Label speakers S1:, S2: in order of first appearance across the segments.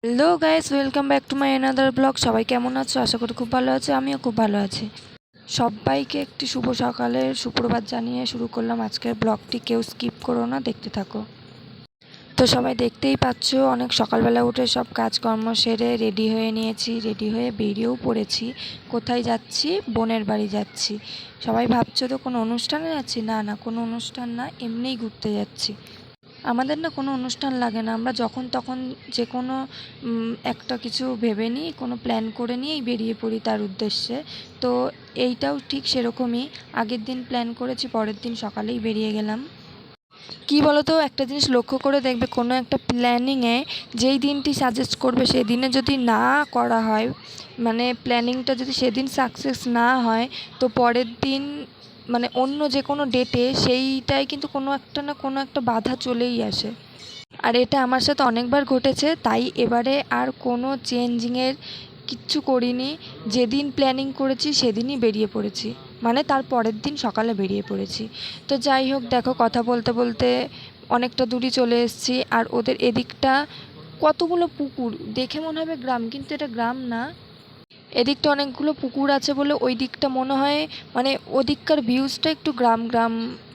S1: Hello guys, welcome back to my another blog. সবাই কেমন আছো? আশা করি খুব ভালো আছো। আমিও খুব ভালো আছি। সবাইকে একটি শুভ সকালের সুপ্রভাত জানিয়ে শুরু করলাম আজকের ব্লগটি। কেউ স্কিপ করো না, দেখতে থাকো। তো সবাই দেখতেই পাচ্ছ, অনেক সকালবেলা উঠে সব কাজকর্ম সেরে রেডি হয়ে নিয়েছি। রেডি হয়ে বেরিয়েও পড়েছি। কোথায় যাচ্ছি? বোনের বাড়ি যাচ্ছি। সবাই ভাবছো তো কোনো অনুষ্ঠানে যাচ্ছি? না না, কোনো অনুষ্ঠান না, এমনিই ঘুরতে যাচ্ছি। আমাদের না কোনো অনুষ্ঠান লাগে না, আমরা যখন তখন যে কোনো একটা কিছু ভেবে নিই, কোনো প্ল্যান করে নিয়েই বেরিয়ে পড়ি তার উদ্দেশ্যে। তো এইটাও ঠিক সেরকমই। আগের দিন প্ল্যান করেছি, পরের দিন সকালেই বেরিয়ে গেলাম। কি বলো তো, একটা জিনিস লক্ষ্য করে দেখবে, কোনো একটা প্ল্যানিংয়ে যেই দিনটি সাজেস্ট করবে সেই দিনে যদি না করা হয়, মানে প্ল্যানিংটা যদি সেদিন সাকসেস না হয়, তো পরের দিন মানে অন্য যে কোনো ডেটে সেইটাই কিন্তু কোনো একটা না কোনো একটা বাধা চলেই আসে। আর এটা আমার সাথে অনেকবার ঘটেছে, তাই এবারে আর কোনো চেঞ্জিংয়ের কিচ্ছু করিনি। যেদিন প্ল্যানিং করেছি সেদিনই বেরিয়ে পড়েছি, মানে তার পরের দিন সকালে বেরিয়ে পড়েছি। তো যাই হোক, দেখো কথা বলতে বলতে অনেকটা দূরই চলে এসেছি। আর ওদের এদিকটা কতগুলো পুকুর, দেখে মনে হবে গ্রাম, কিন্তু এটা গ্রাম না। এদিকটা অনেকগুলো পুকুর আছে বলে ওই দিকটা মনে হয়, মানে ওদিককার ভিউজটা একটু গ্রাম গ্রাম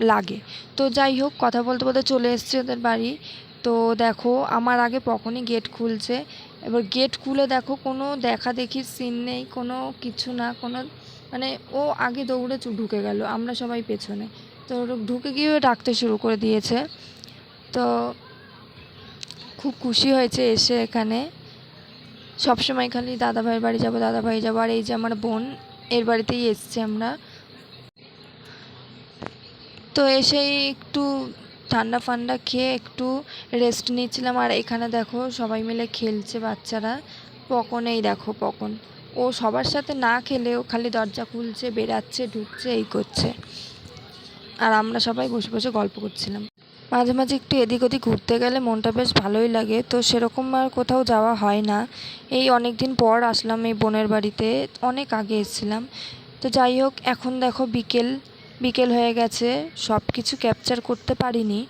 S1: লাগে। তো যাই হোক, কথা বলতে বলতে চলে এসেছি ওদের বাড়ি। তো দেখো, আমার আগে কখনই গেট খুলছে। এবার গেট খুলে দেখো, কোনো দেখা দেখির সিন নেই, কোনো কিছু না, কোনো মানে ও আগে দৌড়ে ঢুকে গেল, আমরা সবাই পেছনে। তো ঢুকে গিয়ে ডাকতে শুরু করে দিয়েছে। তো খুব খুশি হয়েছে এসে এখানে। সবসময় খালি দাদাভাইয়ের বাড়ি যাবো, দাদাভাই যাবো। আর এই যে আমার বোন, এর বাড়িতেই এসছি আমরা। তো এসেই একটু ঠান্ডা ফান্ডা খেয়ে একটু রেস্ট নিচ্ছিলাম। আর এখানে দেখো সবাই মিলে খেলছে বাচ্চারা। পকন, এই দেখো পকন, ও সবার সাথে না খেলেও খালি দরজা খুলছে, বেরাচ্ছে, ঢুকছে, এই করছে। আর আমরা সবাই বসে বসে গল্প করছিলাম। মাঝে মাঝে একটু এদিক ওদিক ঘুরতে গেলে মনটা বেশ ভালোই লাগে। তো সেরকম আর কোথাও যাওয়া হয় না। এই অনেক দিন পর আসলাম এই বোনের বাড়িতে, অনেক আগে এসেছিলাম। তো যাই হোক, এখন দেখো বিকেল বিকেল হয়ে গেছে, সব কিছু ক্যাপচার করতে পারিনি।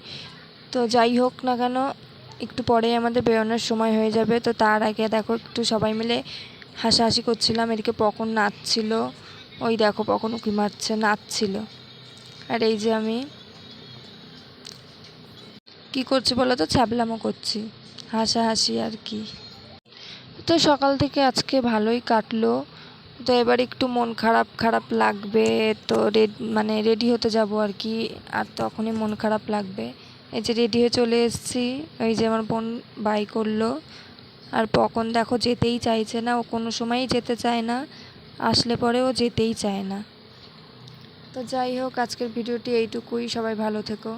S1: তো যাই হোক না কেন, একটু পরেই আমাদের বেরোনোর সময় হয়ে যাবে। তো তার আগে দেখো একটু সবাই মিলে হাসাহাসি করছিলাম। এদিকে পকন নাচছিল, ওই দেখো পকন উঁকি মারছে, নাচছিল। আর এই যে আমি কি করছি বলো তো, ছ্যাবলামো করছি, হাসাহাসি আর কি। তো সকাল থেকে আজকে ভালোই কাটলো। তো এবার একটু মন খারাপ খারাপ লাগবে। তো মানে রেডি হতে যাব আর কি। আর তখনই মন খারাপ লাগবে। এই যে রেডি হয়ে চলে এসেছি। ওই যে আমার বোন বাই করলো। আর পকন দেখো যেতেই চাইছে না, ও কোনো সময়ই যেতে চায় না, আসলে পরেও যেতেই চায় না। তো যাই হোক, আজকের ভিডিওটি এইটুকুই। সবাই ভালো থেকো।